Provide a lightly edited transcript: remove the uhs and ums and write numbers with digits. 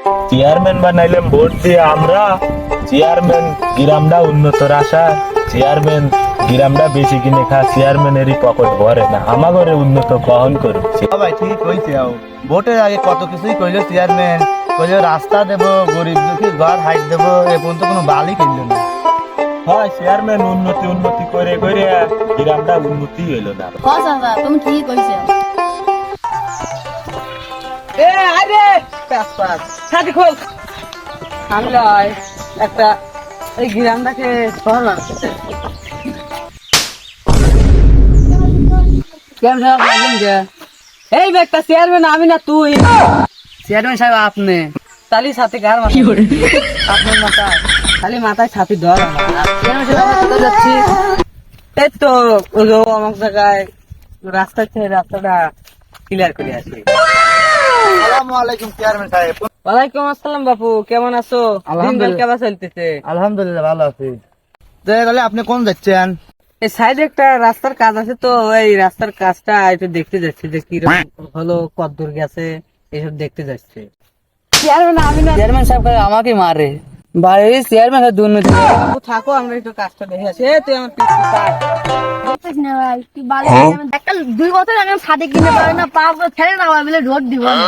Chairman বানাইলাম vote দিয়ে আমরা। চেয়ারম্যান গ্রামটা উন্নতর আশা, চেয়ারম্যান গ্রামটা বেশি কিনে খা, চেয়ারম্যানেরই পকেট ভরে না, আমার ঘরে উন্নত কখন করুক। ভাই ঠিক কইছে ভোটের আগে কত কিছুই কইলো চেয়ারম্যান, কইলো রাস্তা দেবো, গরিব দুঃখী ঘর হাইট দেবো, এ পর্যন্ত কোনো বালই কিনলো না। হয় চেয়ারম্যান উন্নতি উন্নতি করে করে গ্রামটা উন্নতি হইলো না। চাচা তুমি ঠিক কইছো। এ আরে পাস ছাতি খোল। আমি লয় একটা এই গ্রামটাকে শহর বানাতে কেমন সাহেব বললেন যে এই ব্যাগটা চেয়ারম্যান আমি না তুই। চেয়ারম্যান সাহেব আপনি তালি সাথে গার মাথা আপনার মাথায় খালি মাথায় ছাতি ধর। চেয়ারম্যান সাহেব আমরা কোথায় যাচ্ছি? এই তো আমার জায়গায় রাস্তা থেকে রাস্তাটা ক্লিয়ার করে আসি। আসসালামু আলাইকুম চেয়ারম্যান সাহেব। ওয়ালাইকুম আসসালাম বাপু, কেমন আছো? দিনকাল কেমন চলতেছে? আলহামদুলিল্লাহ ভালো আছি। তাহলে আপনি কোন যাচ্ছেন? এই সাইডে একটা রাস্তার কাজ আছে তো এই রাস্তার কাজটা একটু দেখতে যাচ্ছি যে কিরকম হলো, কত দূর গেছে এইসব দেখতে যাচ্ছে। চেয়ারম্যান আমি না, চেয়ারম্যান সাহেব আমাকে মারে ভাই, চেয়ারম্যান সাহেব দুর্নীতি। বাপু থাকো, আমরা একটু কাজটা দেখে আসি। তুই আমার পিছনে থাক। বুঝছিস না ভাই তুই বালি একটা 2 বছর আগে ছাদে কিনে পারে না, পা করে ছেড়ে না মিলে রোড দিব না।